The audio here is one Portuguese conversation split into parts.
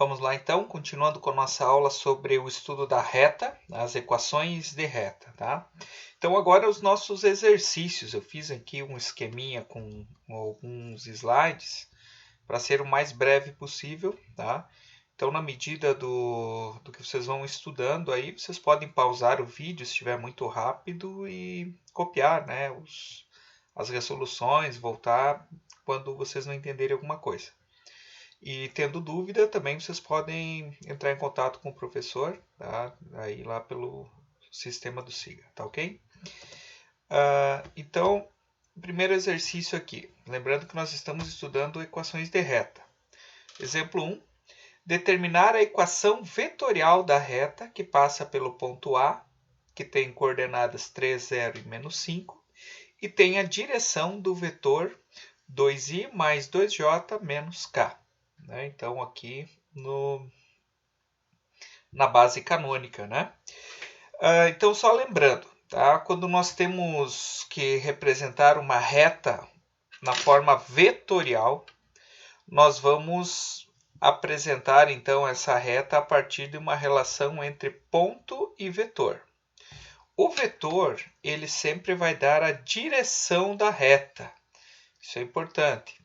Vamos lá então, continuando com a nossa aula sobre o estudo da reta, as equações de reta, tá? Então agora os nossos exercícios, eu fiz aqui um esqueminha com alguns slides para ser o mais breve possível, tá? Então na medida do que vocês vão estudando aí, vocês podem pausar o vídeo se estiver muito rápido e copiar, né, as resoluções, voltar quando vocês não entenderem alguma coisa. E tendo dúvida, também vocês podem entrar em contato com o professor, tá? Aí lá pelo sistema do SIGA, tá ok? Então, o primeiro exercício aqui. Lembrando que nós estamos estudando equações de reta. Exemplo 1. Determinar a equação vetorial da reta que passa pelo ponto A, que tem coordenadas 3, 0 e menos 5, e tem a direção do vetor 2i mais 2j menos k. Então, aqui na base canônica, né? Então, só lembrando, tá? Quando nós temos que representar uma reta na forma vetorial, nós vamos apresentar, então, essa reta a partir de uma relação entre ponto e vetor. O vetor, ele sempre vai dar a direção da reta. Isso é importante.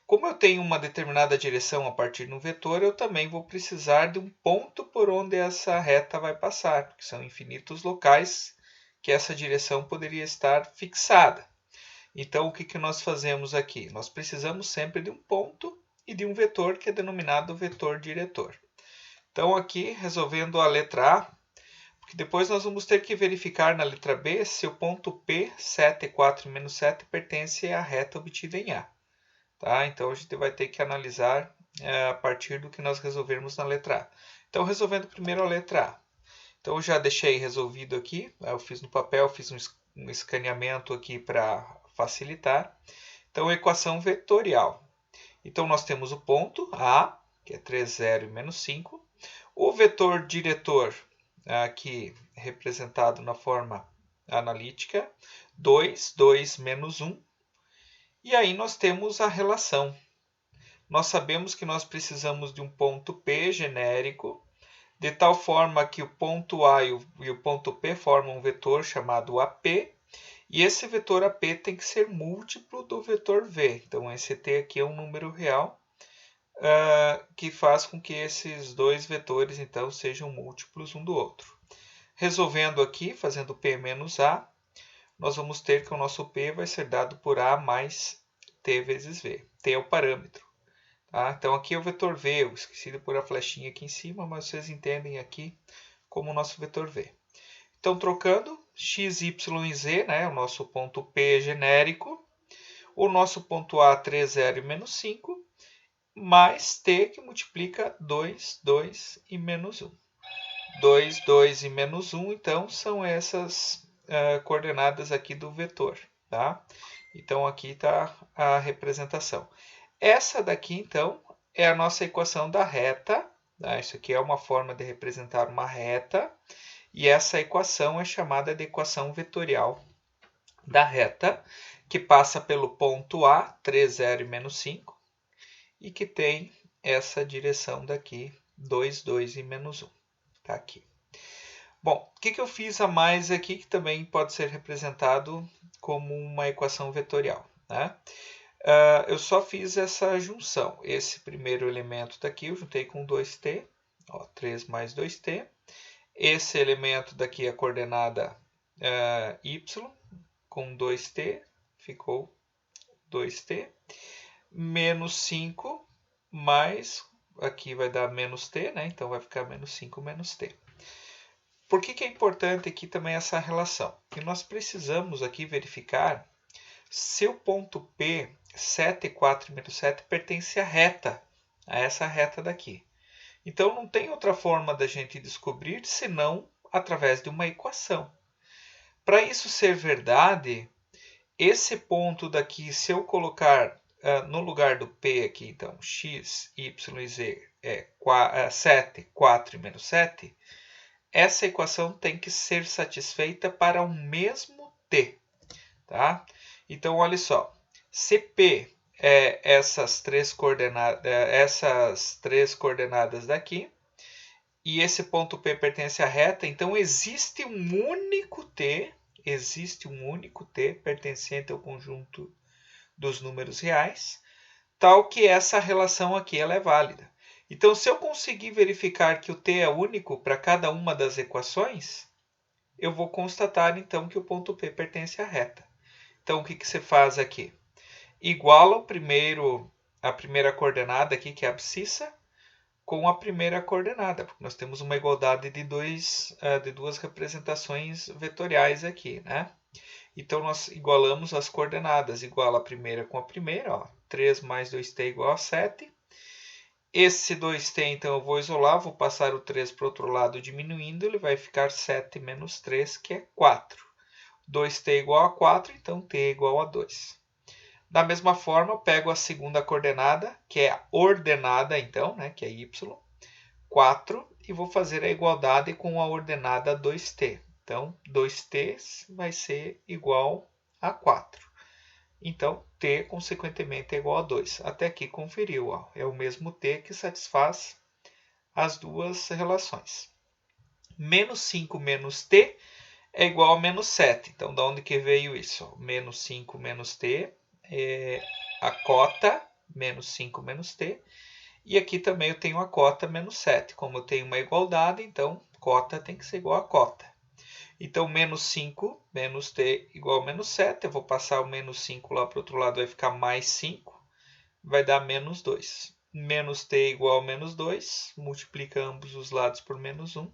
Como eu tenho uma determinada direção a partir de um vetor, eu também vou precisar de um ponto por onde essa reta vai passar, porque são infinitos locais que essa direção poderia estar fixada. Então, o que nós fazemos aqui? Nós precisamos sempre de um ponto e de um vetor que é denominado vetor diretor. Então, aqui, resolvendo a letra A, porque depois nós vamos ter que verificar na letra B se o ponto P, 7, 4 e menos 7, pertence à reta obtida em A. Tá? Então, a gente vai ter que analisar a partir do que nós resolvermos na letra A. Então, resolvendo primeiro a letra A. Então, eu já deixei resolvido aqui. Eu fiz no papel, fiz um escaneamento aqui para facilitar. Então, equação vetorial. Então, nós temos o ponto A, que é 3, 0 e menos 5. O vetor diretor, aqui representado na forma analítica, 2, 2 menos 1. E aí nós temos a relação. Nós sabemos que nós precisamos de um ponto P genérico, de tal forma que o ponto A e o ponto P formam um vetor chamado AP, e esse vetor AP tem que ser múltiplo do vetor V. Então, esse T aqui é um número real, que faz com que esses dois vetores então sejam múltiplos um do outro. Resolvendo aqui, fazendo P menos A, nós vamos ter que o nosso P vai ser dado por A mais T vezes V. T é o parâmetro. Tá? Então, aqui é o vetor V. Eu esqueci de pôr a flechinha aqui em cima, mas vocês entendem aqui como o nosso vetor V. Então, trocando, x, y e z, né, o nosso ponto P genérico, o nosso ponto A, 3, 0 e menos 5, mais T, que multiplica 2, 2 e menos 1. 2, 2 e menos 1, então, são essas coordenadas aqui do vetor. Tá? Então, aqui está a representação. Essa daqui, então, é a nossa equação da reta. Tá? Isso aqui é uma forma de representar uma reta. E essa equação é chamada de equação vetorial da reta, que passa pelo ponto A, 3, 0 e menos 5, e que tem essa direção daqui, 2, 2 e menos 1. Tá aqui. Bom, o que eu fiz a mais aqui que também pode ser representado como uma equação vetorial? Né? Eu só fiz essa junção. Esse primeiro elemento daqui eu juntei com 2t, ó, 3 mais 2t. Esse elemento daqui, a coordenada y, com 2t, ficou 2t. Menos 5 mais, aqui vai dar menos t, né? Então vai ficar menos 5 menos t. Por que é importante aqui também essa relação? Porque nós precisamos aqui verificar se o ponto P, 7, 4 e menos 7, pertence à reta, a essa reta daqui. Então, não tem outra forma da gente descobrir senão através de uma equação. Para isso ser verdade, esse ponto daqui, se eu colocar no lugar do P aqui, então, x, y e z é 7, 4 e menos 7, essa equação tem que ser satisfeita para o mesmo t. Tá? Então, olha só, se P essas três coordenadas daqui. E esse ponto P pertence à reta, então existe um único T pertencente ao conjunto dos números reais, tal que essa relação aqui ela é válida. Então, se eu conseguir verificar que o T é único para cada uma das equações, eu vou constatar então que o ponto P pertence à reta. Então, o que você faz aqui? Iguala a primeira coordenada aqui, que é a abscissa, com a primeira coordenada, porque nós temos uma igualdade de duas representações vetoriais aqui, né? Então, nós igualamos as coordenadas, iguala a primeira com a primeira, ó, 3 mais 2t igual a 7. Esse 2t, então, eu vou isolar, vou passar o 3 para o outro lado diminuindo, ele vai ficar 7 menos 3, que é 4. 2t igual a 4, então t é igual a 2. Da mesma forma, eu pego a segunda coordenada, que é a ordenada, então, né, que é y, 4, e vou fazer a igualdade com a ordenada 2t. Então, 2t vai ser igual a 4. Então, t, consequentemente, é igual a 2. Até aqui conferiu, ó, é o mesmo t que satisfaz as duas relações. Menos 5 menos t é igual a menos 7. Então, de onde que veio isso? Menos 5 menos t é a cota, menos 5 menos t. E aqui também eu tenho a cota menos 7. Como eu tenho uma igualdade, então cota tem que ser igual a cota. Então, menos 5 menos t igual a menos 7. Eu vou passar o menos 5 lá para o outro lado, vai ficar mais 5. Vai dar menos 2. Menos t igual a menos 2. Multiplica ambos os lados por menos 1.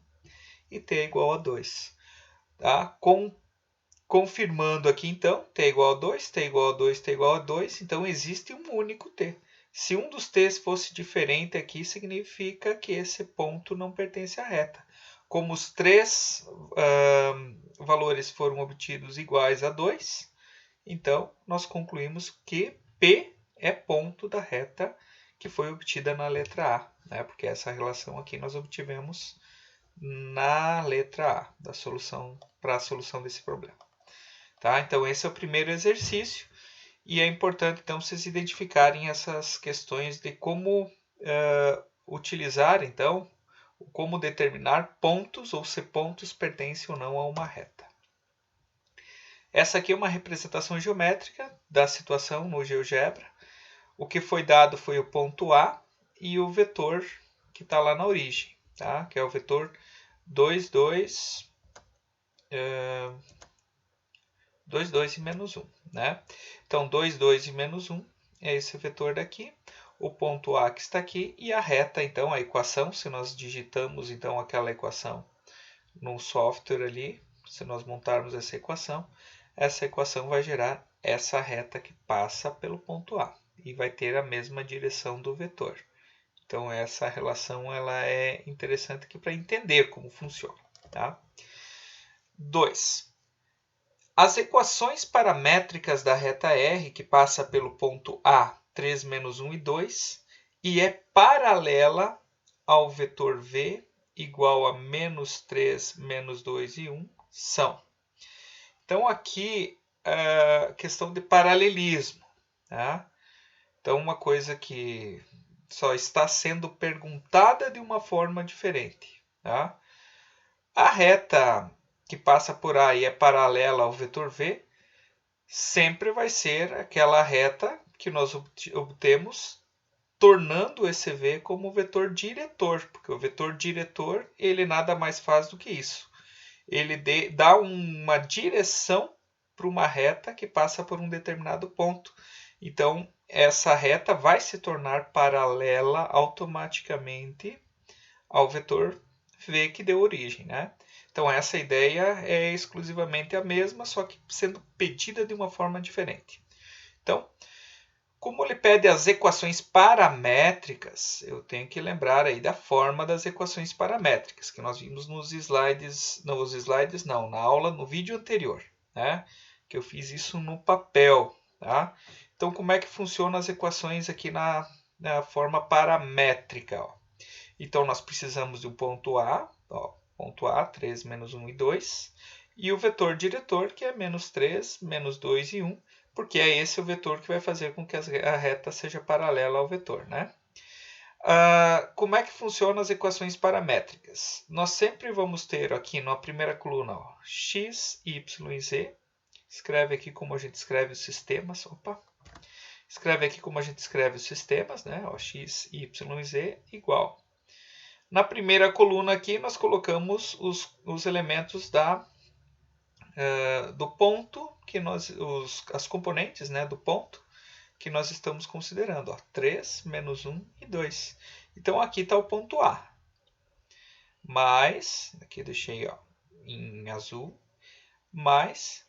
E t é igual a 2. Tá? Confirmando aqui, então, t é igual a 2, t é igual a 2, t é igual a 2. Então, existe um único t. Se um dos t's fosse diferente aqui, significa que esse ponto não pertence à reta. Como os três valores foram obtidos iguais a 2, então nós concluímos que P é ponto da reta que foi obtida na letra A, né? Porque essa relação aqui nós obtivemos na letra A, para a solução desse problema. Tá? Então, esse é o primeiro exercício. E é importante, então, vocês identificarem essas questões de como utilizar, então, como determinar pontos ou se pontos pertencem ou não a uma reta. Essa aqui é uma representação geométrica da situação no GeoGebra. O que foi dado foi o ponto A e o vetor que está lá na origem, tá? Que é o vetor 2, 2, 2 e menos 1. Né? Então, 2, 2 e menos 1 é esse vetor daqui. O ponto A que está aqui e a reta, então, a equação, se nós digitamos então aquela equação num software ali, se nós montarmos essa equação vai gerar essa reta que passa pelo ponto A e vai ter a mesma direção do vetor. Então, essa relação ela é interessante aqui para entender como funciona. Tá? 2. As equações paramétricas da reta R, que passa pelo ponto A, 3 menos 1 e 2, e é paralela ao vetor V igual a menos 3, menos 2 e 1, são. Então, aqui, questão de paralelismo. Tá? Então, uma coisa que só está sendo perguntada de uma forma diferente. Tá? A reta que passa por A e é paralela ao vetor V, sempre vai ser aquela reta que nós obtemos tornando esse V como vetor diretor, porque o vetor diretor ele nada mais faz do que isso. Ele dá uma direção para uma reta que passa por um determinado ponto. Então, essa reta vai se tornar paralela automaticamente ao vetor V que deu origem, né? Então, essa ideia é exclusivamente a mesma, só que sendo pedida de uma forma diferente. Então, como ele pede as equações paramétricas, eu tenho que lembrar aí da forma das equações paramétricas, que nós vimos na aula, no vídeo anterior, né? Que eu fiz isso no papel, tá? Então, como é que funcionam as equações aqui na forma paramétrica? Ó? Então, nós precisamos de um ponto A, ó, ponto A, 3, menos 1 e 2, e o vetor diretor, que é menos 3, menos 2 e 1, porque é esse o vetor que vai fazer com que a reta seja paralela ao vetor, né? Como é que funcionam as equações paramétricas? Nós sempre vamos ter aqui na primeira coluna ó, x, y e z. Escreve aqui como a gente escreve os sistemas. Escreve aqui como a gente escreve os sistemas, né? Ó, x, y e z igual. Na primeira coluna aqui nós colocamos os elementos do ponto, as componentes, né, do ponto que nós estamos considerando. Ó, 3, menos 1 e 2. Então aqui está o ponto A. Mais, aqui eu deixei ó, em azul, mais,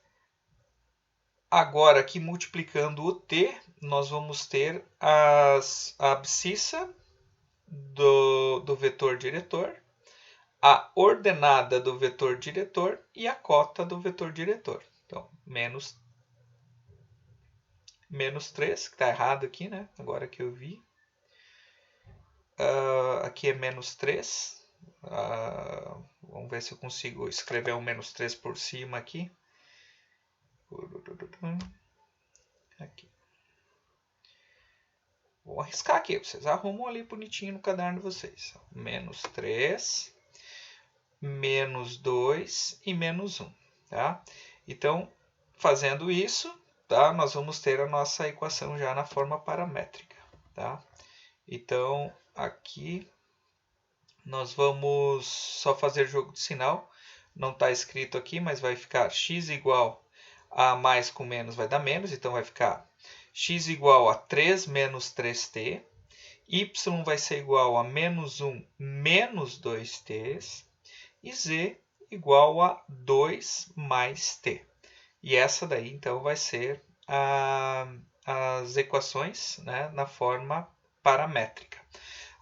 agora aqui multiplicando o t, nós vamos ter a abscissa do vetor diretor, a ordenada do vetor diretor e a cota do vetor diretor. Então, menos 3, que está errado aqui, né? Agora que eu vi. Aqui é menos 3. Vamos ver se eu consigo escrever um menos 3 por cima aqui. Aqui. Vou arriscar aqui. Vocês arrumam ali bonitinho no caderno de vocês. Menos 3, menos 2 e menos 1. Tá? Então, fazendo isso, tá? Nós vamos ter a nossa equação já na forma paramétrica. Tá? Então, aqui nós vamos só fazer jogo de sinal. Não está escrito aqui, mas vai ficar x igual a mais com menos vai dar menos. Então, vai ficar x igual a 3 menos 3t. Y vai ser igual a menos 1 menos 2t. E z igual a 2 mais t. E essa daí, então, vai ser as equações, né, na forma paramétrica.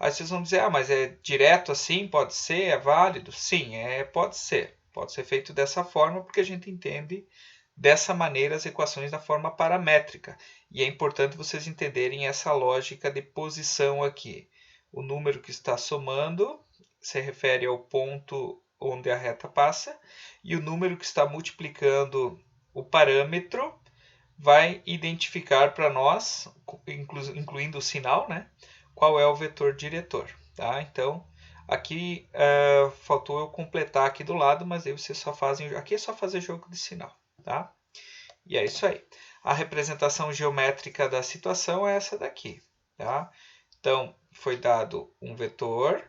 Aí vocês vão dizer, mas é direto assim? Pode ser? É válido? Sim, pode ser. Pode ser feito dessa forma porque a gente entende dessa maneira as equações da forma paramétrica. E é importante vocês entenderem essa lógica de posição aqui. O número que está somando se refere ao ponto onde a reta passa e o número que está multiplicando o parâmetro vai identificar para nós, incluindo o sinal, né, qual é o vetor diretor. Tá? Então, aqui faltou eu completar aqui do lado, mas aí vocês só fazem... Aqui é só fazer jogo de sinal. Tá? E é isso aí. A representação geométrica da situação é essa daqui. Tá? Então, foi dado um vetor,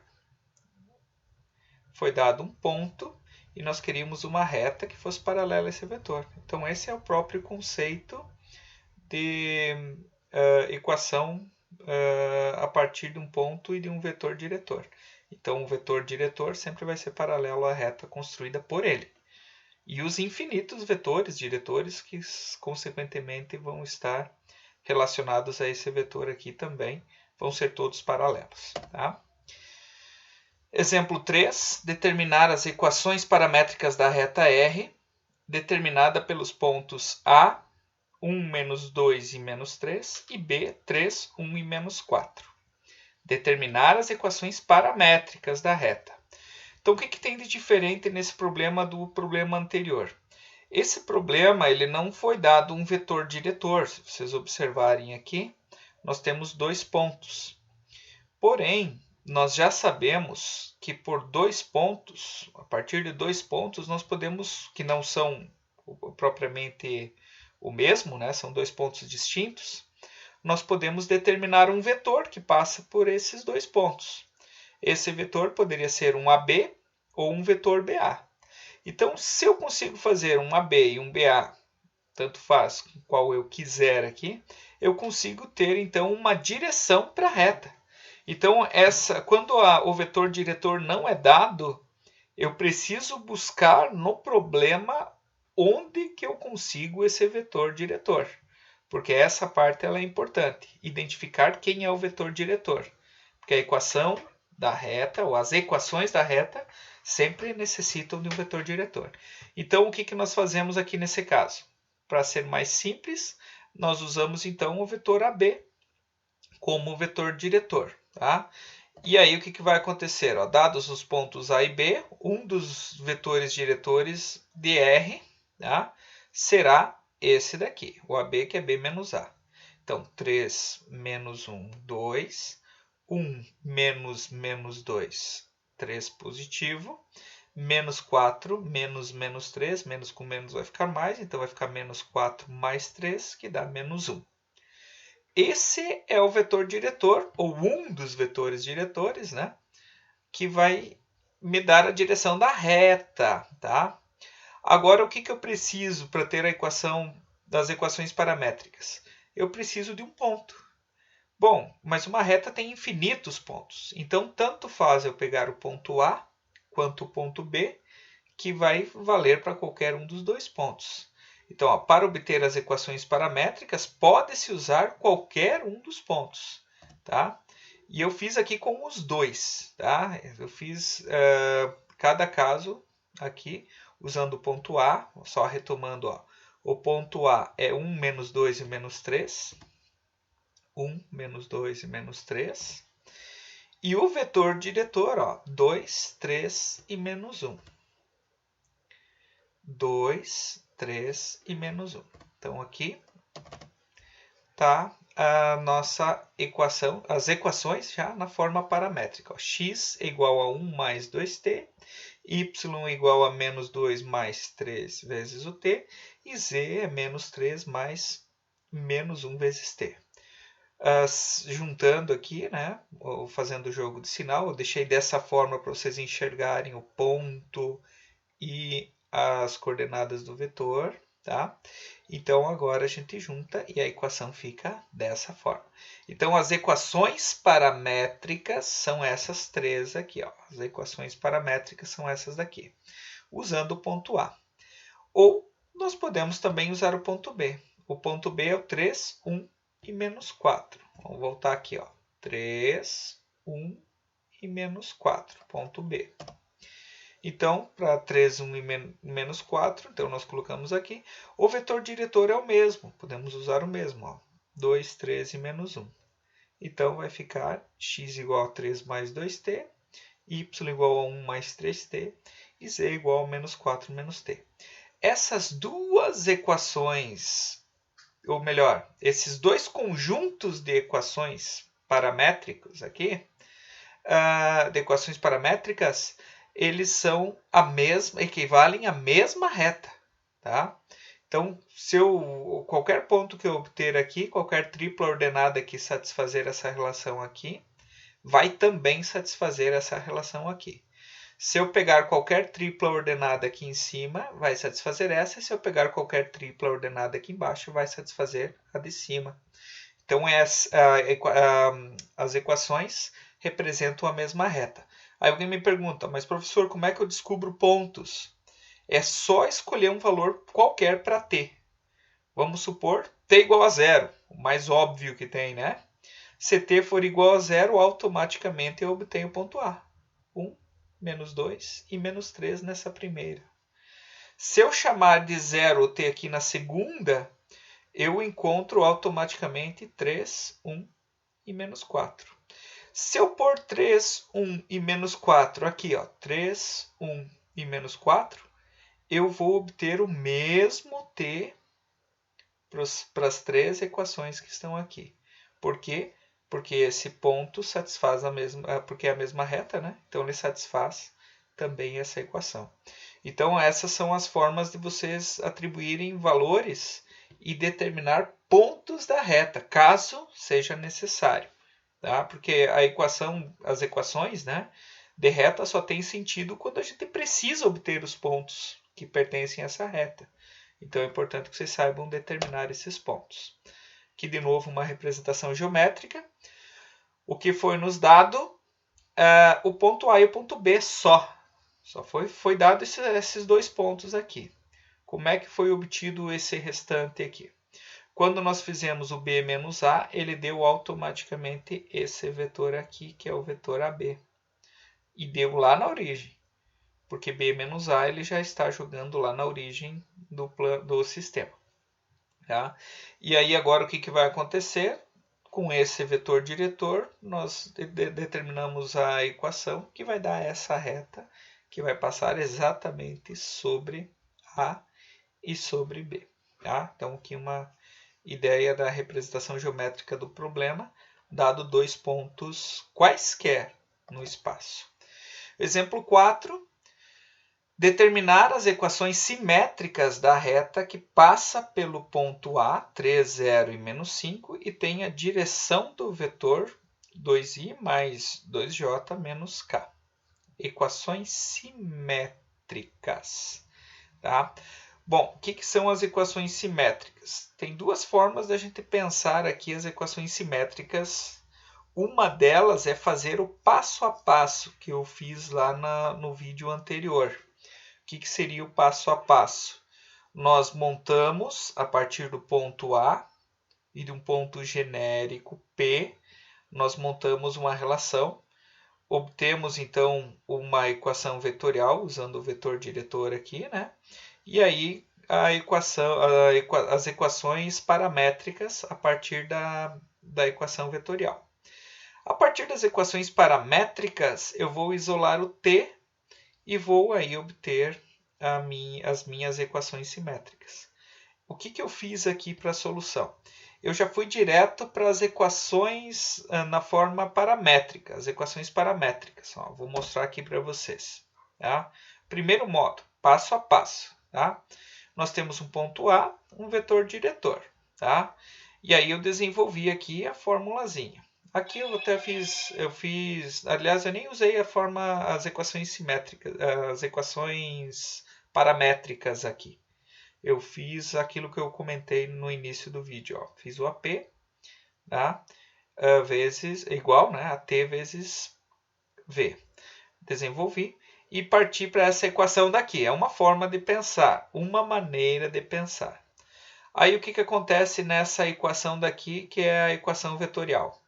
foi dado um ponto, e nós queríamos uma reta que fosse paralela a esse vetor. Então, esse é o próprio conceito de equação a partir de um ponto e de um vetor diretor. Então, o vetor diretor sempre vai ser paralelo à reta construída por ele. E os infinitos vetores diretores que, consequentemente, vão estar relacionados a esse vetor aqui também, vão ser todos paralelos. Tá? Exemplo 3. Determinar as equações paramétricas da reta R, determinada pelos pontos A, 1, menos 2 e menos 3, e B, 3, 1 e menos 4. Determinar as equações paramétricas da reta. Então, o que tem de diferente nesse problema do problema anterior? Esse problema ele não foi dado um vetor diretor. Se vocês observarem aqui, nós temos 2 pontos. Porém, nós já sabemos que por 2 pontos, a partir de 2 pontos, nós podemos, que não são propriamente o mesmo, né? São 2 pontos distintos, nós podemos determinar um vetor que passa por esses 2 pontos. Esse vetor poderia ser um AB ou um vetor BA. Então, se eu consigo fazer um AB e um BA, tanto faz qual eu quiser aqui, eu consigo ter então uma direção para a reta. Então, quando o vetor diretor não é dado, eu preciso buscar no problema onde que eu consigo esse vetor diretor. Porque essa parte ela é importante, identificar quem é o vetor diretor. Porque a equação da reta, ou as equações da reta, sempre necessitam de um vetor diretor. Então, o que nós fazemos aqui nesse caso? Para ser mais simples, nós usamos então o vetor AB como vetor diretor. Tá? E aí o que vai acontecer? Ó, dados os pontos A e B, um dos vetores diretores de R, tá, será esse daqui, o AB, que é B menos A. Então, 3 menos 1, 2. 1 menos menos 2, 3 positivo. Menos 4, menos 3, menos com menos vai ficar mais, então vai ficar menos 4 mais 3, que dá menos 1. Esse é o vetor diretor, ou um dos vetores diretores, né? Que vai me dar a direção da reta, tá? Agora, o que eu preciso para ter a equação das equações paramétricas? Eu preciso de um ponto. Bom, mas uma reta tem infinitos pontos, então tanto faz eu pegar o ponto A quanto o ponto B, que vai valer para qualquer um dos dois pontos. Então, ó, para obter as equações paramétricas, pode-se usar qualquer um dos pontos, tá? E eu fiz aqui com os dois, tá? Eu fiz cada caso aqui usando o ponto A, só retomando, ó. O ponto A é 1, menos 2 e menos 3. 1, menos 2 e menos 3. E o vetor diretor, ó, 2, 3 e menos 1. 2, 3 e menos 1. Então, aqui está a nossa equação, as equações já na forma paramétrica. Ó. X é igual a 1 mais 2t, y é igual a menos 2 mais 3 vezes o t, e z é menos 3 mais menos 1 vezes t. Juntando aqui, né, ou fazendo o jogo de sinal, eu deixei dessa forma para vocês enxergarem o ponto e as coordenadas do vetor, tá? Então, agora a gente junta e a equação fica dessa forma. Então, as equações paramétricas são essas três aqui, ó. As equações paramétricas são essas daqui, usando o ponto A. Ou nós podemos também usar o ponto B. O ponto B é o 3, 1 e menos 4. Vamos voltar aqui, ó. 3, 1 e menos 4, ponto B. Então, para 3, 1 e menos 4, então nós colocamos aqui. O vetor diretor é o mesmo, podemos usar o mesmo. Ó. 2, 3 e menos 1. Então, vai ficar x igual a 3 mais 2t, y igual a 1 mais 3t, e z igual a menos 4 menos t. Essas duas equações, ou melhor, esses dois conjuntos de equações paramétricos aqui, de equações paramétricas, eles são a mesma, equivalem à mesma reta, tá? Então, se qualquer ponto que eu obter aqui, qualquer tripla ordenada que satisfazer essa relação aqui, vai também satisfazer essa relação aqui. Se eu pegar qualquer tripla ordenada aqui em cima, vai satisfazer essa. E se eu pegar qualquer tripla ordenada aqui embaixo, vai satisfazer a de cima. Então, as equações representam a mesma reta. Aí alguém me pergunta, mas professor, como é que eu descubro pontos? É só escolher um valor qualquer para t. Vamos supor t igual a 0, o mais óbvio que tem, né? Se t for igual a 0, automaticamente eu obtenho o ponto A. 1, menos 2 e menos 3 nessa primeira. Se eu chamar de 0 o t aqui na segunda, eu encontro automaticamente 3, 1 e menos 4. Se eu pôr 3, 1 e menos 4 aqui, ó, 3, 1 e menos 4, eu vou obter o mesmo t para as três equações que estão aqui. Por quê? Porque esse ponto satisfaz a mesma, porque é a mesma reta, né? Então ele satisfaz também essa equação. Então essas são as formas de vocês atribuírem valores e determinar pontos da reta, caso seja necessário, tá? Porque as equações, né, de reta só tem sentido quando a gente precisa obter os pontos que pertencem a essa reta. Então é importante que vocês saibam determinar esses pontos. Aqui de novo uma representação geométrica. O que foi nos dado, o ponto A e o ponto B só. Só foi dado esses dois pontos aqui. Como é que foi obtido esse restante aqui? Quando nós fizemos o B menos A, ele deu automaticamente esse vetor aqui, que é o vetor AB. E deu lá na origem. Porque B menos A ele já está jogando lá na origem do sistema. Tá? E aí agora o que vai acontecer? Com esse vetor diretor, nós determinamos a equação que vai dar essa reta, que vai passar exatamente sobre A e sobre B. Tá? Então, aqui uma ideia da representação geométrica do problema, dado 2 pontos quaisquer no espaço. Exemplo 4. Determinar as equações simétricas da reta que passa pelo ponto A, 3, 0 e menos 5, e tem a direção do vetor 2i mais 2j menos k. Equações simétricas. Tá? Bom, o que são as equações simétricas? Tem duas formas da gente pensar aqui as equações simétricas. Uma delas é fazer o passo a passo que eu fiz lá no vídeo anterior. O que seria o passo a passo? Nós montamos a partir do ponto A e de um ponto genérico P, nós montamos uma relação, obtemos então uma equação vetorial, usando o vetor diretor aqui, né? E aí as equações paramétricas a partir da equação vetorial. A partir das equações paramétricas, eu vou isolar o t e vou aí obter as minhas equações simétricas. O que eu fiz aqui para a solução? Eu já fui direto para as equações na forma paramétrica, as equações paramétricas. Ó, vou mostrar aqui para vocês. Tá? Primeiro modo, passo a passo. Tá? Nós temos um ponto A, um vetor diretor. Tá? E aí eu desenvolvi aqui a formulazinha. Aqui eu até fiz, aliás, eu nem usei as equações simétricas, as equações paramétricas aqui. Eu fiz aquilo que eu comentei no início do vídeo. Ó. Fiz o AP, tá? Vezes, igual, né? AT vezes V. Desenvolvi e parti para essa equação daqui. É uma forma de pensar, uma maneira de pensar. Aí o que acontece nessa equação daqui, que é a equação vetorial?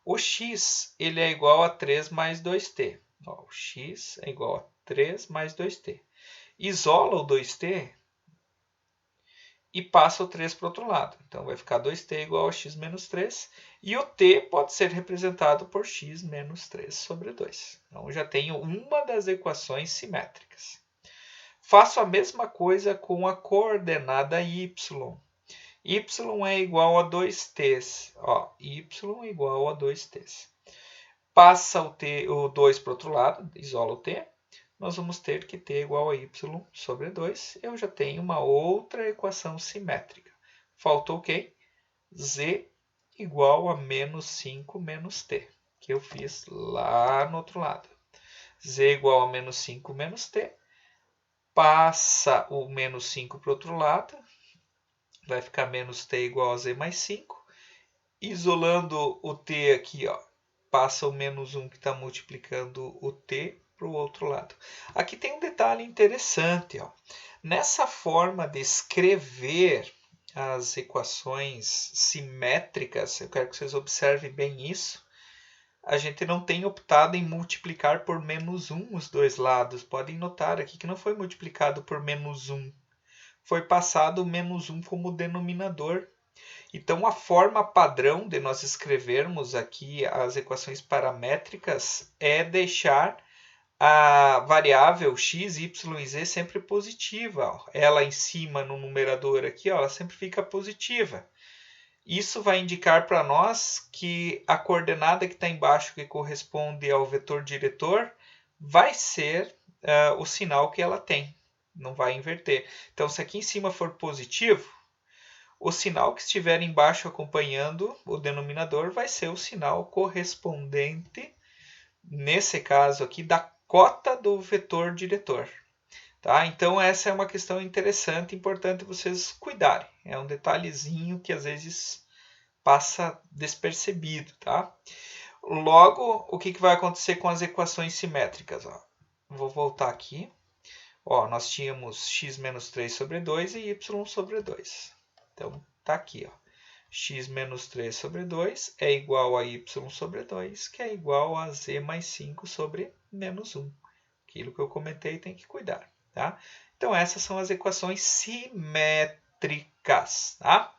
O x ele é igual a 3 mais 2t. Ó, o x é igual a 3 mais 2t. Isola o 2t e passa o 3 para o outro lado. Então, vai ficar 2t igual a x menos 3. E o t pode ser representado por x menos 3 sobre 2. Então, já tenho uma das equações simétricas. Faço a mesma coisa com a coordenada y. Y é igual a 2t. Ó, y igual a 2t. Passa o 2 para o outro lado, isola o t. Nós vamos ter que t igual a y sobre 2. Eu já tenho uma outra equação simétrica. Faltou o quê? Z igual a menos 5 menos t, que eu fiz lá no outro lado. Z igual a menos 5 menos t. Passa o menos 5 para o outro lado. Vai ficar menos t igual a z mais 5. Isolando o t aqui, ó, passa o menos 1 que está multiplicando o t para o outro lado. Aqui tem um detalhe interessante. Ó. Nessa forma de escrever as equações simétricas, eu quero que vocês observem bem isso, a gente não tem optado em multiplicar por menos 1 os dois lados. Podem notar aqui que não foi multiplicado por menos 1. Foi passado o menos 1 como denominador. Então, a forma padrão de nós escrevermos aqui as equações paramétricas é deixar a variável x, y e z sempre positiva. Ela em cima no numerador aqui, ó, ela sempre fica positiva. Isso vai indicar para nós que a coordenada que está embaixo, que corresponde ao vetor diretor, vai ser o sinal que ela tem. Não vai inverter. Então, se aqui em cima for positivo, o sinal que estiver embaixo acompanhando o denominador vai ser o sinal correspondente, nesse caso aqui, da cota do vetor diretor. Tá? Então, essa é uma questão interessante, importante vocês cuidarem. É um detalhezinho que às vezes passa despercebido. Tá? Logo, o que vai acontecer com as equações simétricas? Ó? Vou voltar aqui. Ó, nós tínhamos x menos 3 sobre 2 e y sobre 2. Então, está aqui. Ó. X menos 3 sobre 2 é igual a y sobre 2, que é igual a z mais 5 sobre menos 1. Aquilo que eu comentei tem que cuidar. Tá? Então, essas são as equações simétricas. Tá?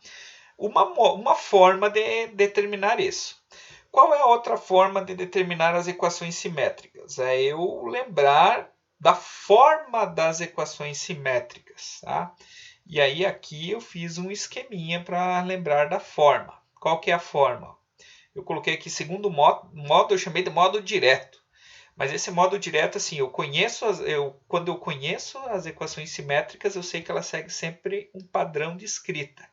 Uma forma de determinar isso. Qual é a outra forma de determinar as equações simétricas? É eu lembrar da forma das equações simétricas. Tá? E aí aqui eu fiz um esqueminha para lembrar da forma. Qual que é a forma? Eu coloquei aqui segundo modo, eu chamei de modo direto. Mas esse modo direto, assim, quando eu conheço as equações simétricas, eu sei que elas seguem sempre um padrão de escrita.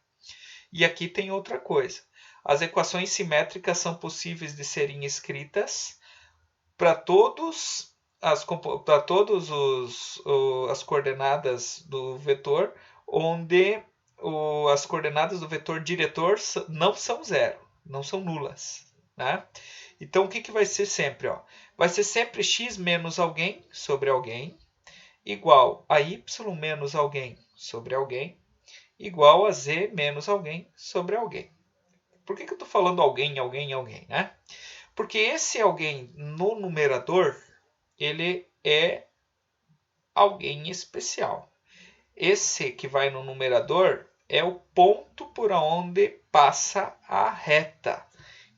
E aqui tem outra coisa. As equações simétricas são possíveis de serem escritas para todos as coordenadas do vetor, onde as coordenadas do vetor diretor não são zero, não são nulas. Né? Então, o que vai ser sempre? Ó? Vai ser sempre x menos alguém sobre alguém igual a y menos alguém sobre alguém igual a z menos alguém sobre alguém. Por que eu estou falando alguém, né? Porque esse alguém no numerador, ele é alguém especial. Esse que vai no numerador é o ponto por onde passa a reta.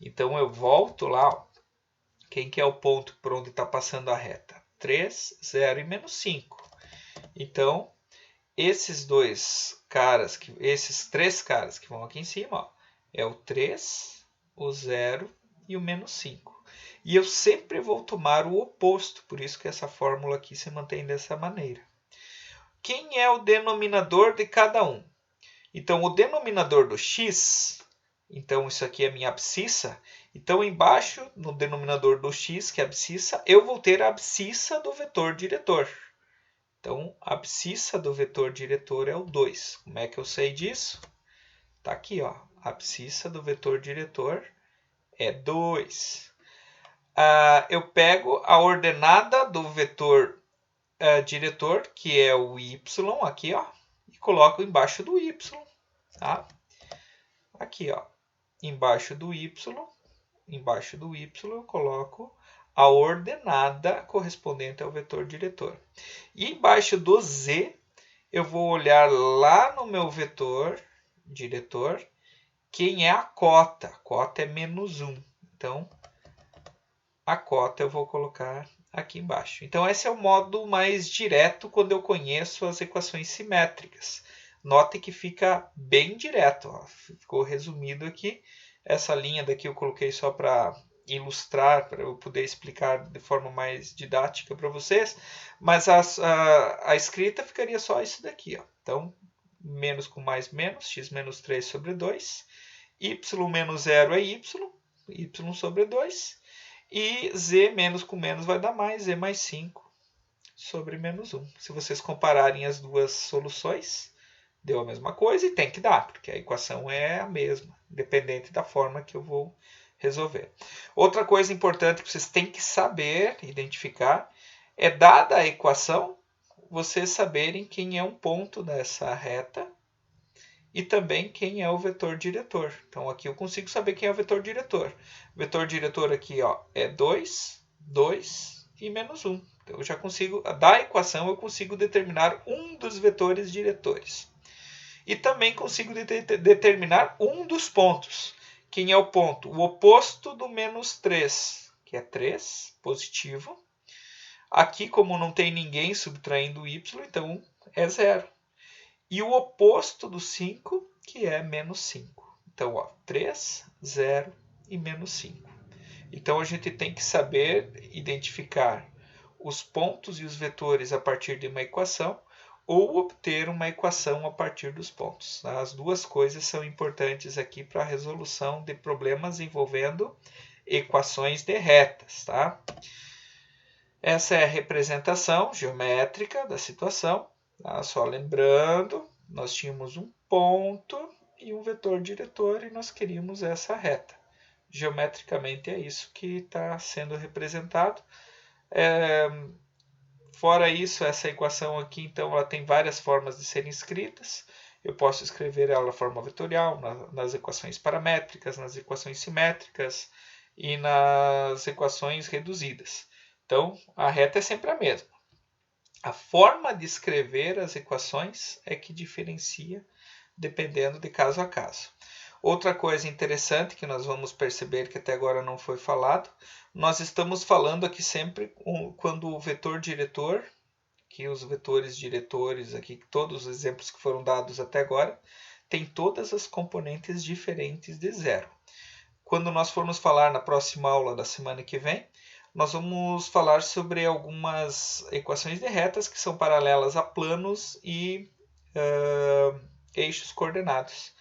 Então, eu volto lá. Ó. Quem que é o ponto por onde está passando a reta? 3, 0 e menos 5. Então, esses três caras que vão aqui em cima, ó, é o 3, o 0 e o menos 5. E eu sempre vou tomar o oposto, por isso que essa fórmula aqui se mantém dessa maneira. Quem é o denominador de cada um? Então, o denominador do x, então isso aqui é minha abscissa, então embaixo, no denominador do x, que é a abscissa, eu vou ter a abscissa do vetor diretor. Então, a abscissa do vetor diretor é o 2. Como é que eu sei disso? Está aqui, ó. A abscissa do vetor diretor é 2. Eu pego a ordenada do vetor diretor, que é o y, aqui, ó, e coloco embaixo do y. Tá? Aqui, ó, embaixo do y eu coloco a ordenada correspondente ao vetor diretor. E embaixo do z, eu vou olhar lá no meu vetor diretor, quem é a cota. A cota é menos 1. Então, a cota eu vou colocar aqui embaixo. Então, esse é o modo mais direto quando eu conheço as equações simétricas. Note que fica bem direto. Ó. Ficou resumido aqui. Essa linha daqui eu coloquei só para ilustrar, para eu poder explicar de forma mais didática para vocês. Mas a escrita ficaria só isso daqui. Ó. Então, menos com mais menos, x menos 3 sobre 2. Y menos 0 é y sobre 2. E z menos com menos vai dar mais, z mais 5 sobre menos 1. Se vocês compararem as duas soluções, deu a mesma coisa e tem que dar, porque a equação é a mesma, independente da forma que eu vou resolver. Outra coisa importante que vocês têm que saber, identificar, é dada a equação, vocês saberem quem é um ponto dessa reta e também quem é o vetor diretor. Então, aqui eu consigo saber quem é o vetor diretor. O vetor diretor aqui ó, é 2, 2 e menos 1. Então, eu já consigo, da equação, eu consigo determinar um dos vetores diretores. E também consigo determinar um dos pontos. Quem é o ponto? O oposto do menos 3, que é 3, positivo. Aqui, como não tem ninguém subtraindo y, então é 0. E o oposto do 5, que é menos 5. Então, ó, 3, 0 e menos 5. Então, a gente tem que saber identificar os pontos e os vetores a partir de uma equação ou obter uma equação a partir dos pontos. As duas coisas são importantes aqui para a resolução de problemas envolvendo equações de retas. Tá? Essa é a representação geométrica da situação. Tá? Só lembrando, nós tínhamos um ponto e um vetor diretor e nós queríamos essa reta. Geometricamente é isso que está sendo representado. Fora isso, essa equação aqui, então, ela tem várias formas de serem escritas. Eu posso escrever ela na forma vetorial, nas equações paramétricas, nas equações simétricas e nas equações reduzidas. Então, a reta é sempre a mesma. A forma de escrever as equações é que diferencia dependendo de caso a caso. Outra coisa interessante que nós vamos perceber que até agora não foi falado, nós estamos falando aqui sempre quando o vetor diretor Aqui os vetores diretores, aqui todos os exemplos que foram dados até agora, tem todas as componentes diferentes de zero. Quando nós formos falar na próxima aula da semana que vem, nós vamos falar sobre algumas equações de retas que são paralelas a planos e eixos coordenados.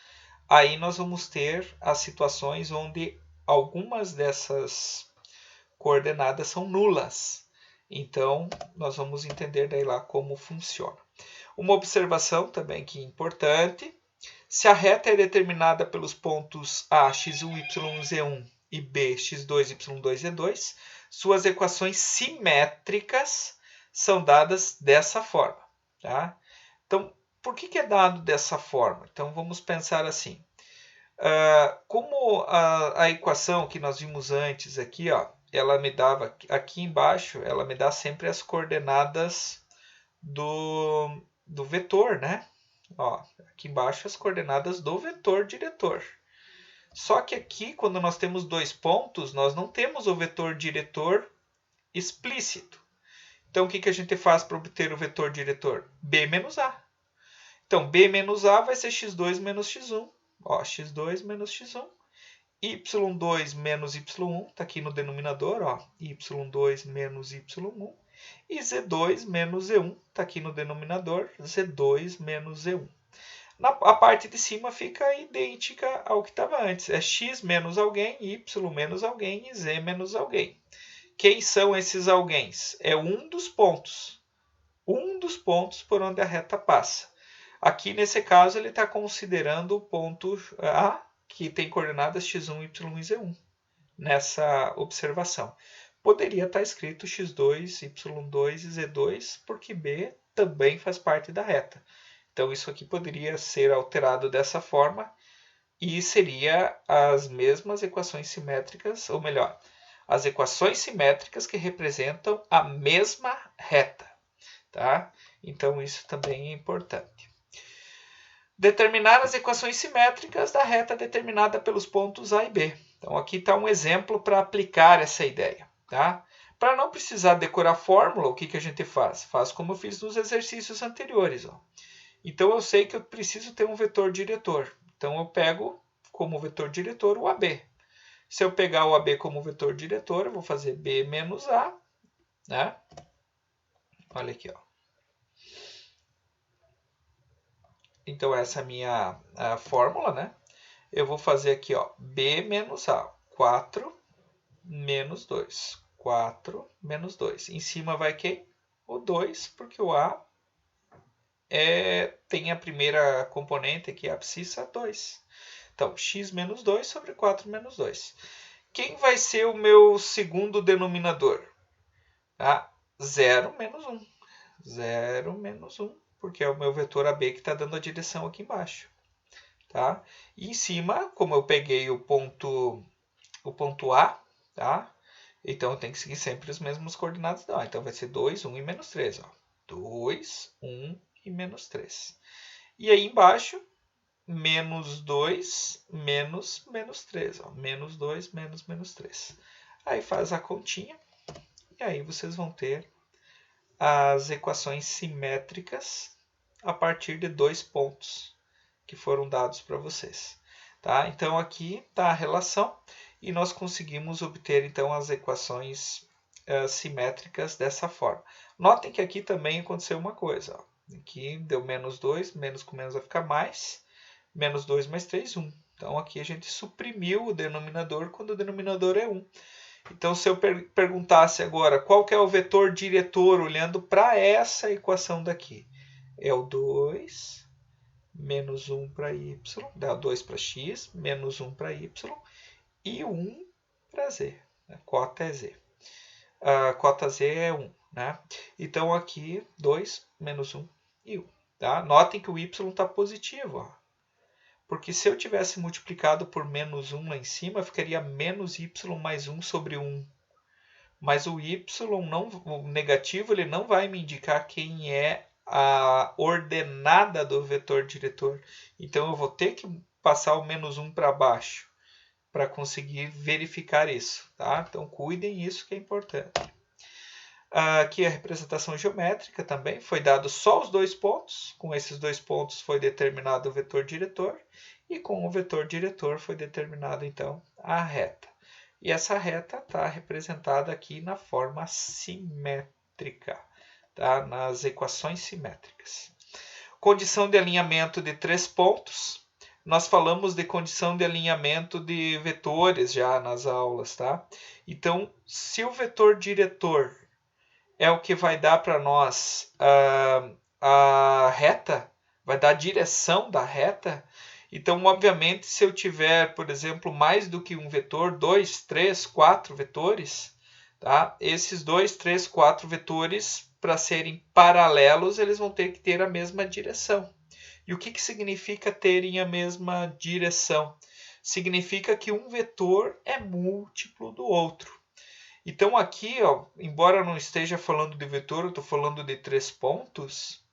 Aí nós vamos ter as situações onde algumas dessas coordenadas são nulas. Então, nós vamos entender daí lá como funciona. Uma observação também que é importante: se a reta é determinada pelos pontos A, x1, y1, z1 e B, x2, y2, z2, suas equações simétricas são dadas dessa forma. Tá? Então, por que é dado dessa forma? Então, vamos pensar assim. Como a equação que nós vimos antes aqui, ó, ela me dava aqui embaixo, ela me dá sempre as coordenadas do vetor, né? Ó, aqui embaixo as coordenadas do vetor diretor. Só que aqui, quando nós temos dois pontos, nós não temos o vetor diretor explícito. Então, o que a gente faz para obter o vetor diretor? B menos A. Então, B menos A vai ser x2 menos x1. Ó, x2 menos x1. y2 menos y1, está aqui no denominador, ó, y2 menos y1. E z2 menos z1, está aqui no denominador, z2 menos z1. A parte de cima fica idêntica ao que estava antes. É x menos alguém, y menos alguém e z menos alguém. Quem são esses alguéns? É um dos pontos. Um dos pontos por onde a reta passa. Aqui, nesse caso, ele está considerando o ponto A, que tem coordenadas x1, y1 e z1, nessa observação. Poderia estar escrito x2, y2 e z2, porque B também faz parte da reta. Então, isso aqui poderia ser alterado dessa forma e seria as mesmas equações simétricas, ou melhor, as equações simétricas que representam a mesma reta. Tá? Então, isso também é importante. Determinar as equações simétricas da reta determinada pelos pontos A e B. Então, aqui está um exemplo para aplicar essa ideia. Tá? Para não precisar decorar a fórmula, o que a gente faz? Faz como eu fiz nos exercícios anteriores. Ó. Então, eu sei que eu preciso ter um vetor diretor. Então, eu pego como vetor diretor o AB. Se eu pegar o AB como vetor diretor, eu vou fazer B menos A. Né? Olha aqui, ó. Então, essa é a minha fórmula, né? Eu vou fazer aqui, ó, B menos A, 4 menos 2. 4 menos 2. Em cima vai quem? O 2, porque o A tem a primeira componente aqui, a abscissa 2. Então, x menos 2 sobre 4 menos 2. Quem vai ser o meu segundo denominador? Tá? 0 menos 1. 0 menos 1. Porque é o meu vetor AB que está dando a direção aqui embaixo. Tá? E em cima, como eu peguei o ponto A, tá? Então eu tenho que seguir sempre as mesmas coordenadas. Não, então vai ser 2, 1 e menos 3. Ó. 2, 1 e menos 3. E aí embaixo, menos 2, menos 3. Ó. Menos 2, menos 3. Aí faz a continha. E aí vocês vão ter as equações simétricas a partir de dois pontos que foram dados para vocês. Tá? Então, aqui está a relação e nós conseguimos obter então as equações simétricas dessa forma. Notem que aqui também aconteceu uma coisa. Ó. Aqui deu menos 2, menos com menos vai ficar mais, menos 2 mais 3, 1. Então, aqui a gente suprimiu o denominador quando o denominador é 1. Então, se eu perguntasse agora qual que é o vetor diretor olhando para essa equação daqui, é o 2 menos 1 para y, dá 2 para x, menos 1 para y e 1 para z. A cota é z. A cota z é 1. Né? Então, aqui 2 menos 1 e 1. Tá? Notem que o y está positivo. Ó. Porque se eu tivesse multiplicado por menos 1 lá em cima, ficaria menos y mais 1 sobre 1. Mas o y o negativo ele não vai me indicar quem é a ordenada do vetor diretor. Então, eu vou ter que passar o menos 1 para baixo para conseguir verificar isso. Tá? Então, cuidem isso que é importante. Aqui a representação geométrica também, foi dado só os 2 pontos, com esses 2 pontos foi determinado o vetor diretor, e com o vetor diretor foi determinado então a reta. E essa reta está representada aqui na forma simétrica, tá? Nas equações simétricas. Condição de alinhamento de 3 pontos. Nós falamos de condição de alinhamento de vetores já nas aulas, tá? Então, se o vetor diretor é o que vai dar para nós a reta, vai dar a direção da reta. Então, obviamente, se eu tiver, por exemplo, mais do que um vetor, 2, 3, 4 vetores, tá? Esses 2, 3, 4 vetores, para serem paralelos, eles vão ter que ter a mesma direção. E o que significa terem a mesma direção? Significa que um vetor é múltiplo do outro. Então aqui, ó, embora eu não esteja falando de vetor, eu estou falando de 3 pontos,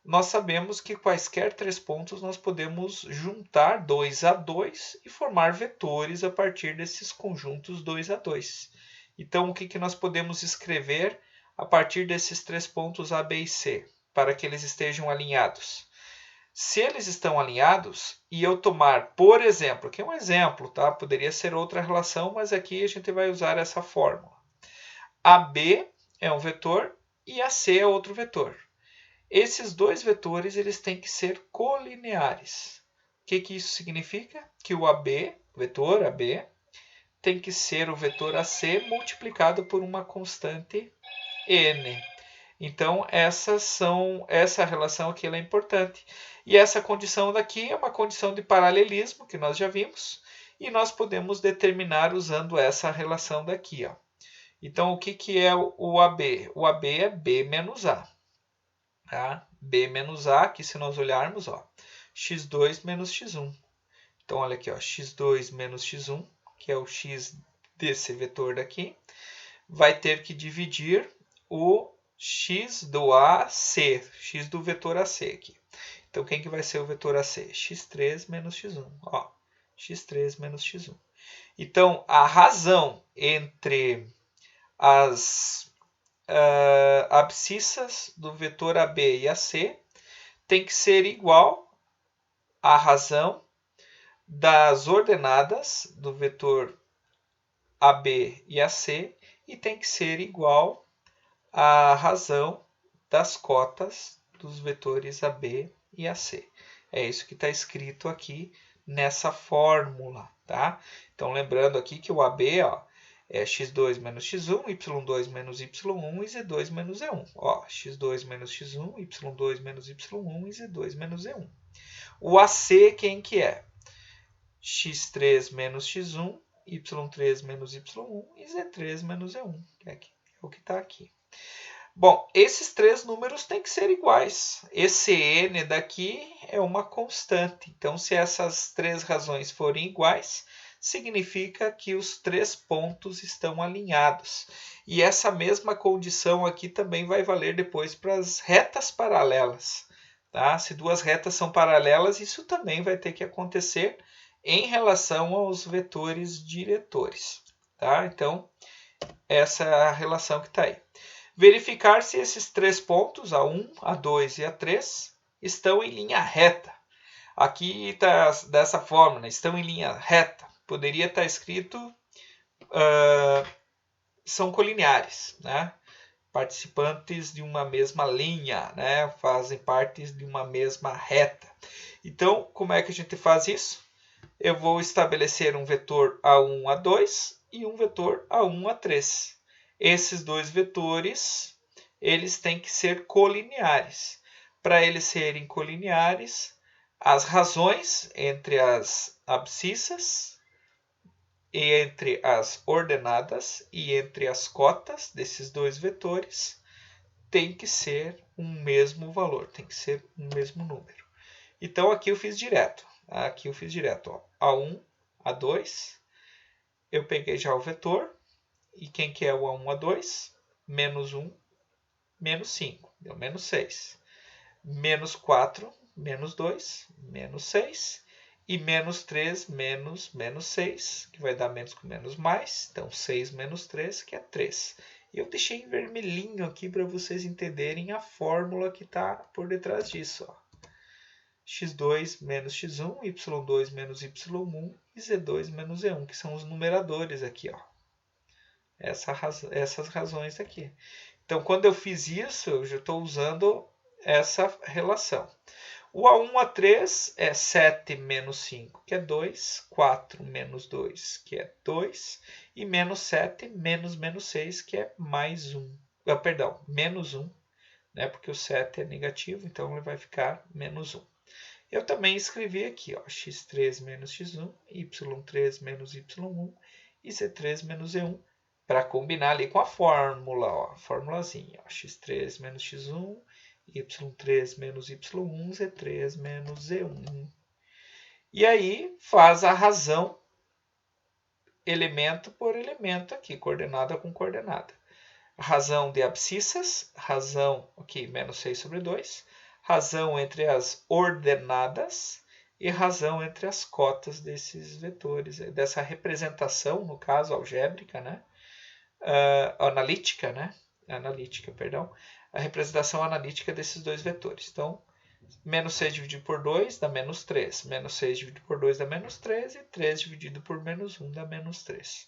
nós sabemos que quaisquer 3 pontos nós podemos juntar 2 a 2 e formar vetores a partir desses conjuntos 2 a 2. Então o que nós podemos escrever a partir desses 3 pontos A, B e C, para que eles estejam alinhados? Se eles estão alinhados e eu tomar, por exemplo, aqui é um exemplo, tá? Poderia ser outra relação, mas aqui a gente vai usar essa fórmula. AB é um vetor e AC é outro vetor. Esses dois vetores eles têm que ser colineares. O que isso significa? Que o AB, vetor AB, tem que ser o vetor AC multiplicado por uma constante n. Então, essa relação aqui ela é importante. E essa condição daqui é uma condição de paralelismo, que nós já vimos, e nós podemos determinar usando essa relação daqui. Ó. Então, o que é o AB? O AB é B menos A. Tá? B menos A, que se nós olharmos, ó, x2 menos x1. Então, olha aqui, ó, x2 menos x1, que é o x desse vetor daqui, vai ter que dividir o x do AC, x do vetor AC aqui. Então, quem que vai ser o vetor AC? x3 menos x1. Ó, x3 menos x1. Então, a razão entre as abscissas do vetor AB e AC tem que ser igual à razão das ordenadas do vetor AB e AC e tem que ser igual à razão das cotas dos vetores AB e AC. É isso que está escrito aqui nessa fórmula, tá? Então, lembrando aqui que o AB, ó, é x2 menos x1, y2 menos y1 e z2 menos z1. Ó, x2 menos x1, y2 menos y1 e z2 menos z1. O AC quem que é? x3 menos x1, y3 menos y1 e z3 menos z1. É o que está aqui. Bom, esses 3 números têm que ser iguais. Esse n daqui é uma constante. Então, se essas 3 razões forem iguais, significa que os 3 pontos estão alinhados. E essa mesma condição aqui também vai valer depois para as retas paralelas. Tá? Se 2 retas são paralelas, isso também vai ter que acontecer em relação aos vetores diretores. Tá? Então, essa é a relação que está aí. Verificar se esses 3 pontos, A1, A2 e A3, estão em linha reta. Aqui está dessa forma, né? Estão em linha reta. Poderia estar escrito são colineares, né? Participantes de uma mesma linha, né? Fazem parte de uma mesma reta. Então, como é que a gente faz isso? Eu vou estabelecer um vetor A1, A2 e um vetor A1, A3. Esses 2 vetores, eles têm que ser colineares. Para eles serem colineares, as razões entre as abscissas e entre as ordenadas e entre as cotas desses 2 vetores tem que ser um mesmo valor, tem que ser um mesmo número. Então, aqui eu fiz direto. Ó. A1, A2, eu peguei já o vetor. E quem que é o A1, A2? Menos 1, menos 5, deu menos 6. Menos 4, menos 2, menos 6. E menos 3, menos 6, que vai dar menos com menos mais. Então, 6 menos 3, que é 3. E eu deixei em vermelhinho aqui para vocês entenderem a fórmula que está por detrás disso. Ó. x2 menos x1, y2 menos y1 e z2 menos z1, que são os numeradores aqui. Ó. Essas razões aqui. Então, quando eu fiz isso, eu já estou usando essa relação. O A1, A3 é 7 menos 5, que é 2, 4 menos 2, que é 2, e menos 7 menos 6, que é mais 1. Perdão, menos 1, né? Porque o 7 é negativo, então ele vai ficar menos 1. Eu também escrevi aqui, ó, x3 menos x1, y3 menos y1 e z3 menos z1, para combinar ali com a fórmula, ó, a formulazinha, ó, x3 menos x1, y3 menos y1, z3 menos z1. E aí faz a razão elemento por elemento aqui, coordenada com coordenada. Razão de abscissas, razão aqui, menos 6 sobre 2, razão entre as ordenadas e razão entre as cotas desses vetores, dessa representação, no caso, algébrica, né? Analítica, né? Analítica, perdão. A representação analítica desses dois vetores. Então, menos 6 dividido por 2 dá menos 3. Menos 6 dividido por 2 dá menos 3. E 3 dividido por menos 1 dá menos 3.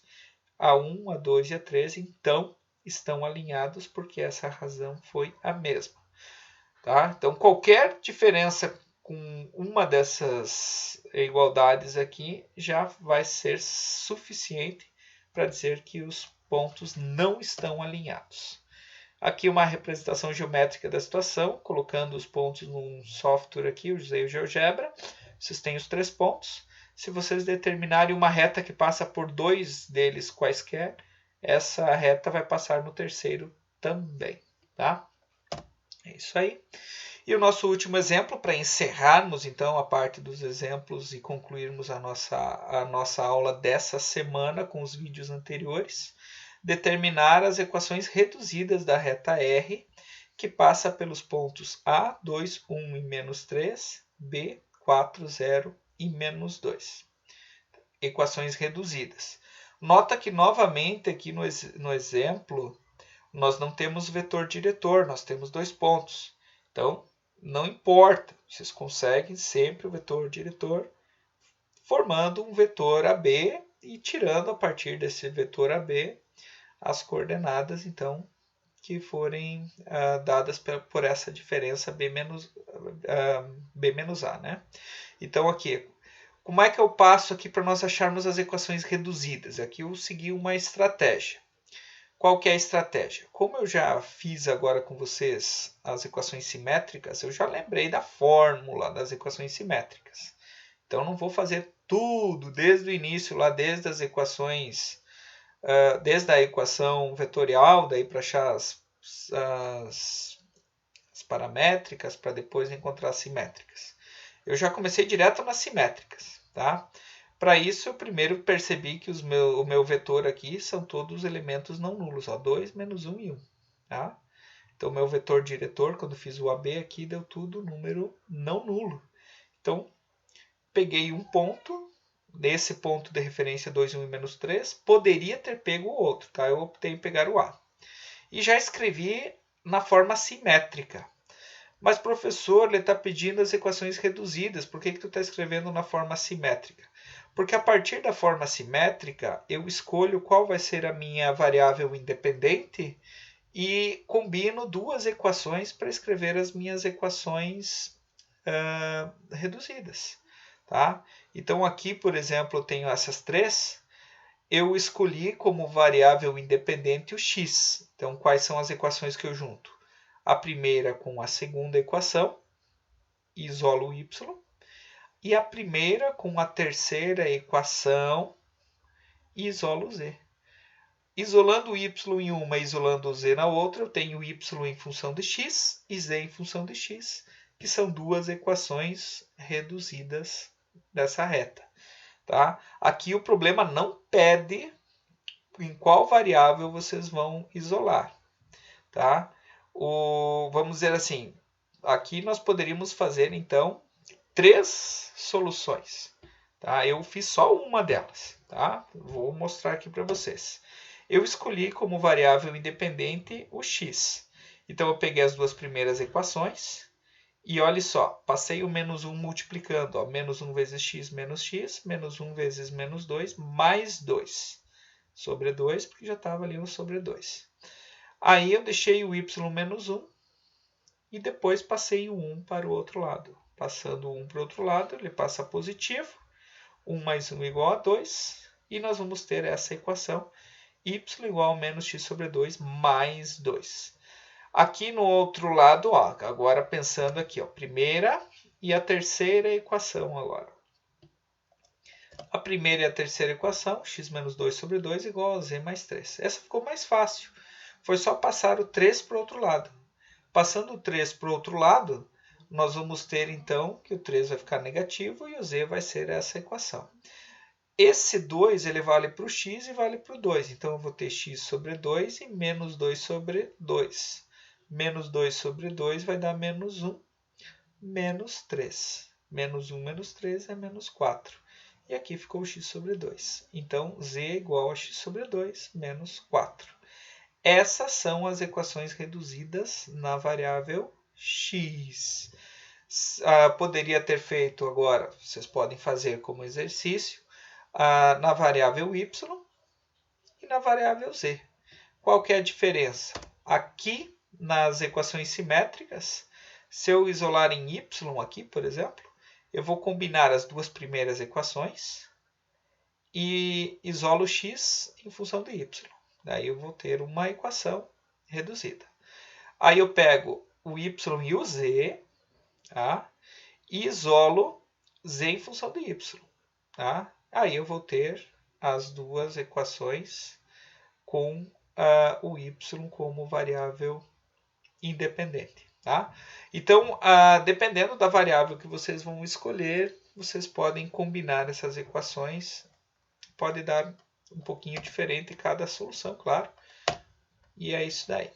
A1, A2 e A3, então, estão alinhados porque essa razão foi a mesma. Tá? Então, qualquer diferença com uma dessas igualdades aqui já vai ser suficiente para dizer que os pontos não estão alinhados. Aqui uma representação geométrica da situação, colocando os pontos num software aqui, eu usei o GeoGebra. Vocês têm os 3 pontos. Se vocês determinarem uma reta que passa por 2 deles quaisquer, essa reta vai passar no terceiro também. Tá? É isso aí. E o nosso último exemplo, para encerrarmos então a parte dos exemplos e concluirmos a nossa aula dessa semana com os vídeos anteriores, determinar as equações reduzidas da reta R, que passa pelos pontos A, 2, 1 e menos 3, B, 4, 0 e menos 2. Equações reduzidas. Nota que novamente aqui no exemplo, nós não temos vetor diretor, nós temos 2 pontos. Então, não importa, vocês conseguem sempre o vetor diretor formando um vetor AB e tirando a partir desse vetor AB as coordenadas, então, que forem dadas por essa diferença B menos A, né? Então, aqui, como é que eu passo aqui para nós acharmos as equações reduzidas? Aqui eu segui uma estratégia. Qual que é a estratégia? Como eu já fiz agora com vocês as equações simétricas, eu já lembrei da fórmula das equações simétricas. Então, não vou fazer tudo desde o início, lá desde as equações, desde a equação vetorial, daí para achar as paramétricas, para depois encontrar as simétricas. Eu já comecei direto nas simétricas, tá? Para isso, eu primeiro percebi que o meu vetor aqui são todos elementos não nulos, ó, 2, menos 1 e 1. Tá? Então, o meu vetor diretor, quando fiz o AB aqui, deu tudo número não nulo. Então, peguei um ponto, nesse ponto de referência 2, 1 e menos 3, poderia ter pego o outro, tá? Eu optei em pegar o A. E já escrevi na forma simétrica. Mas, professor, ele está pedindo as equações reduzidas, por que tu está escrevendo na forma simétrica? Porque a partir da forma simétrica, eu escolho qual vai ser a minha variável independente e combino duas equações para escrever as minhas equações reduzidas. Tá? Então, aqui, por exemplo, eu tenho essas 3. Eu escolhi como variável independente o x. Então, quais são as equações que eu junto? A primeira com a segunda equação, isolo y. E a primeira com a terceira equação, isolo z. Isolando y em uma e isolando z na outra, eu tenho y em função de x e z em função de x, que são duas equações reduzidas dessa reta. Tá? Aqui o problema não pede em qual variável vocês vão isolar. Tá? Vamos dizer assim, aqui nós poderíamos fazer então 3 soluções. Tá? Eu fiz só uma delas. Tá? Vou mostrar aqui para vocês. eu escolhi como variável independente o x. Então, eu peguei as duas primeiras equações e olha só, passei o menos 1 multiplicando. Ó, menos 1 vezes x, menos 1 vezes menos 2, mais 2. Sobre 2, porque já estava ali um sobre 2. Aí eu deixei o y menos 1 e depois passei o 1 para o outro lado. Passando o 1 para o outro lado, ele passa positivo. 1 mais 1 igual a 2. E nós vamos ter essa equação y igual a menos x sobre 2 mais 2. Aqui no outro lado, ó, agora pensando aqui, ó, primeira e a terceira equação agora. A primeira e a terceira equação, x menos 2 sobre 2 igual a z mais 3. Essa ficou mais fácil. Foi só passar o 3 para o outro lado. Passando o 3 para o outro lado, nós vamos ter então que o 3 vai ficar negativo e o z vai ser essa equação. Esse 2 ele vale para o x e vale para o 2. Então, eu vou ter x sobre 2 e menos 2 sobre 2. Menos 2 sobre 2 vai dar menos 1, menos 3. Menos 1 menos 3 é menos 4. E aqui ficou o x sobre 2. Então, z é igual a x sobre 2 menos 4. Essas são as equações reduzidas na variável x. Poderia ter feito agora, vocês podem fazer como exercício, na variável y e na variável z. Qual que é a diferença? Aqui, nas equações simétricas, se eu isolar em y aqui, por exemplo, eu vou combinar as duas primeiras equações e isolo x em função de y. Daí eu vou ter uma equação reduzida. Aí eu pego o y e o z, tá? E isolo z em função de y. Tá? Aí eu vou ter as duas equações com o y como variável independente. Tá? Então, dependendo da variável que vocês vão escolher, vocês podem combinar essas equações. Pode dar um pouquinho diferente cada solução, claro. E é isso daí.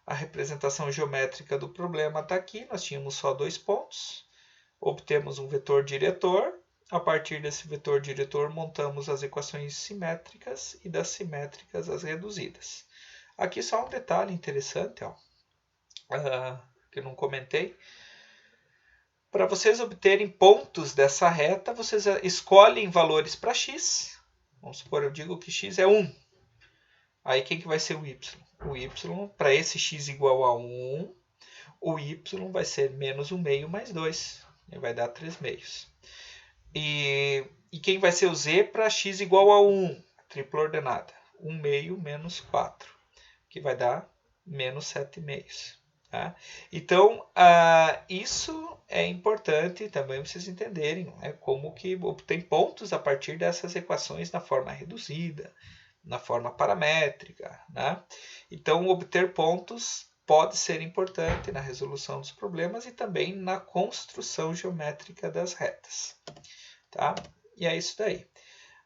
A representação geométrica do problema está aqui. Nós tínhamos só 2 pontos. Obtemos um vetor diretor. A partir desse vetor diretor, montamos as equações simétricas e das simétricas as reduzidas. Aqui só um detalhe interessante, ó, que eu não comentei. Para vocês obterem pontos dessa reta, vocês escolhem valores para x. Vamos supor, eu digo que x é 1. Aí quem que vai ser o y? O y, para esse x igual a 1, o y vai ser menos 1 meio mais 2. Ele vai dar 3 meios. E quem vai ser o z para x igual a 1? Tripla ordenada. 1 meio menos 4, que vai dar menos 7 meios. Tá? Então, isso é importante também vocês entenderem, né? Como que obtém pontos a partir dessas equações na forma reduzida, na forma paramétrica. Né? Então, obter pontos pode ser importante na resolução dos problemas e também na construção geométrica das retas. Tá? E é isso daí.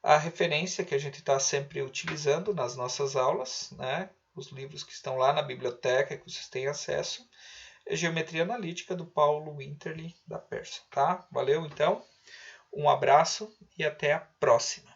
A referência que a gente está sempre utilizando nas nossas aulas, né? Os livros que estão lá na biblioteca, que vocês têm acesso, é Geometria Analítica, do Paulo Winterli, da Pearson. Tá? Valeu, então. Um abraço e até a próxima.